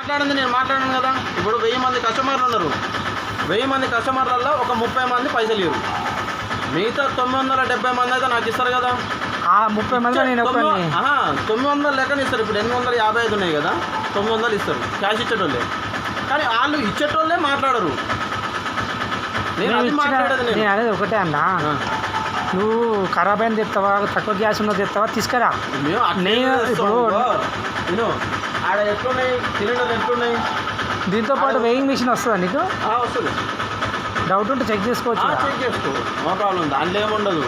మాట్లాడింది నేను మాట్లాడాను కదా. ఇప్పుడు 1000 మంది కస్టమర్లు ఉన్నారు. 1000 మంది కస్టమర్లలో ఒక 30 మంది పైసలు ఇవ్వరు. మిగతా 970 మంది అయితే నాకు ఇస్తారు కదా. 30 మంది నేను 900 లెక్కన ఇస్తారు. ఇప్పుడు 855 ఉన్నాయి కదా, 900 ఇస్తారు క్యాష్ ఇచ్చేటోళ్ళే. కానీ వాళ్ళు ఇచ్చేటోళ్ళే మాట్లాడరు. నేను అనేది ఒకటే అన్నా, నువ్వు ఖరాబ్ అయిన తెస్తావా, తక్కువ గ్యాస్ ఉన్నది తెస్తావా, తీసుకురా. నేను ఇప్పుడు ఆడ ఎట్లున్నాయి సిలిండర్ ఎట్లున్నాయి, దీంతో పాటు వెయింగ్ మిషన్ వస్తుందా నీకు? వస్తుంది. డౌట్ ఉంటే చెక్ చేసుకోవచ్చు. చెక్ చేసుకో, నో ప్రాబ్లం, దాంట్లో ఏముండదు.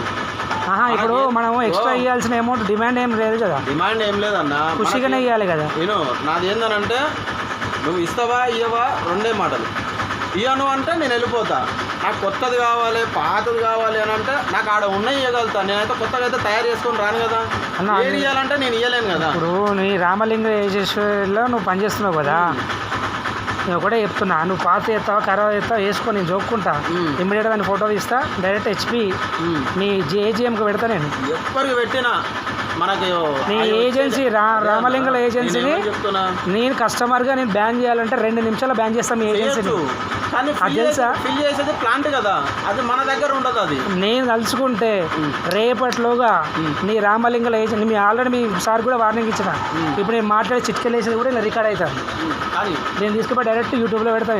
ఇప్పుడు మనం ఎక్స్ట్రా ఇవ్వాల్సిన అమౌంట్ డిమాండ్ ఏం లేదు కదా. డిమాండ్ ఏం లేదన్నా, ఖుషిగానే ఇవ్వాలి కదా. నేను నాది ఏందనంటే, నువ్వు ఇస్తావా ఇవ్వవా రెండే మాటలు. ఇవ్వను అంటే నేను వెళ్ళిపోతా. నాకు కొత్తది కావాలి, పాతది కావాలి అని అంటే నాకు ఆడ ఉన్నాయి ఇవ్వగలుగుతా. నేనైతే కొత్తగా అయితే తయారు చేసుకొని రాను కదా. ఏది ఇవ్వాలంటే నేను ఇవ్వలేను కదా. ఇప్పుడు నీ రామలింగ ఏజెన్సీలో నువ్వు పనిచేస్తున్నావు కదా, నేను ఒకటే చెప్తున్నా, నువ్వు పాత చేస్తావా ఖరాబ్ చేస్తావా వేసుకొని నేను చూపుకుంటా. ఇమ్మీడియట్గా దాన్ని ఫోటో తీస్తా, డైరెక్ట్ హెచ్పి నీ ఏజిఎంకి పెడతా. నేను ఎప్పటికి పెట్టినా మనకి నీ ఏజెన్సీ రామలింగల ఏజెన్సీని నేను కస్టమర్గా నేను బ్యాన్ చేయాలంటే 2 నిమిషాలు బ్యాన్ చేస్తాను మీ ఏజెన్సీని. అది తెలుసా? ఫిల్ చేసేది ప్లాంట్ కదా, అది మన దగ్గర ఉండదు. అది నేను తలుచుకుంటే రేపట్లోగా నీ రామలింగల ఏజెన్సీ, మీ ఆల్రెడీ మీ సార్ కూడా వార్నింగ్ ఇచ్చిన. ఇప్పుడు నేను మాట్లాడే చిట్కెళ్ళేసేది కూడా ఇలా రికార్డ్ అవుతాను. నేను తీసుకుపోయి డైరెక్ట్ యూట్యూబ్లో పెడతాను.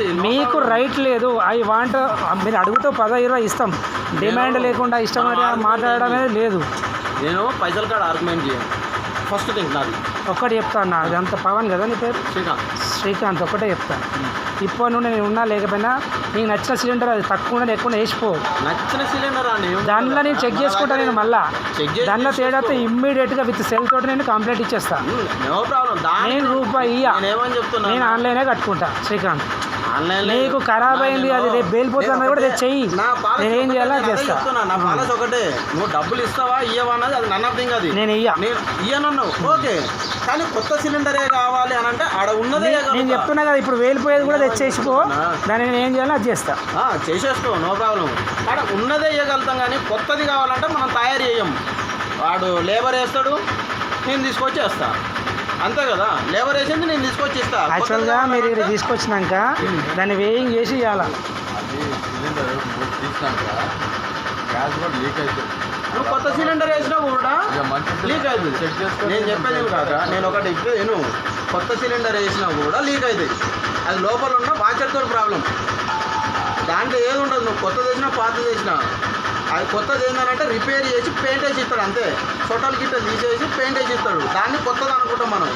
నేను మీకు రైట్ లేదు, ఐ వాంట్, మీరు అడుగుతూ 10-20 ఇస్తాం. డిమాండ్ లేకుండా ఇష్టం మాట్లాడడం అనేది లేదు. నేను పైసలు కాడ ఆర్గ్యుమెంట్ చేయను. ఫస్ట్ థింగ్ నాది ఒక్కటి చెప్తాను, అది అంత పవన్ కదా నీ పేరు? శ్రీకాంత్. ఒక్కటే చెప్తాను, ఇప్పటి నుండి నేను ఉన్నా లేకపోయినా నీకు నచ్చిన సిలిండర్ అది తక్కువ ఎక్కువ వేసిపో. నచ్చిన సిలిండర్ దాంట్లో నేను చెక్ చేసుకుంటా. నేను మళ్ళీ దాంట్లో తేడాతో ఇమ్మీడియట్గా విత్ సెల్ తోటి నేను కంప్లైంట్ ఇచ్చేస్తాను. నేను రూపాయి నేను ఆన్లైనే కట్టుకుంటా. శ్రీకాంత్, నీకు ఖరాబ్ అయింది, అది రేపు బేలిపోతున్నా కూడా చెయ్యి, నేనేం చేయాలో చేస్తా. నా పాలసీ ఒకటే, నువ్వు డబ్బులు ఇస్తావా ఇయ్యవా అన్నది అది నన్ ఆఫ్ థింగ్. అది నేను ఇయ్యనన్నావు ఓకే, కానీ కొత్త సిలిండరే కావాలి అని అంటే ఆడ ఉన్నదే. నేను చెప్తున్నా కదా, ఇప్పుడు వేలిపోయేది కూడా తెచ్చేసుకో, దాన్ని నేను ఏం చేయాలో అది చేస్తా. చేసేసుకో, నో ప్రాబ్లం. ఆడ ఉన్నదే ఇవ్వగలుగుతాం, కానీ కొత్తది కావాలంటే మనం తయారు చేయం. వాడు లేబర్ వేస్తాడు, నేను తీసుకొచ్చి వేస్తా, అంతే కదా. లేబర్ వేసింది నేను తీసుకొచ్చి ఇస్తా. యాక్చువల్గా మీరు ఇక్కడ తీసుకొచ్చినాక దాన్ని వేయింగ్ చేసి ఇవ్వాలా. నువ్వు కొత్త సిలిండర్ వేసినా కూడా లీక్ అవుతుంది. నేను చెప్పేది కాక నేను ఒకటి చెప్పేది, కొత్త సిలిండర్ వేసినా కూడా లీక్ అవుతుంది. అది లోపల ఉన్న వాచర్తో ప్రాబ్లం. దాంట్లో ఏది ఉండదు. నువ్వు కొత్తది వేసినా పాతది వేసినా, అది కొత్తది ఏంటంటే రిపేర్ చేసి పెయింట్ వేసి ఇస్తాడు అంతే. సొట్టలు గిట్టలు తీసేసి పెయింట్ వేసి ఇస్తాడు. దాన్ని కొత్తది అనుకుంటాం మనం.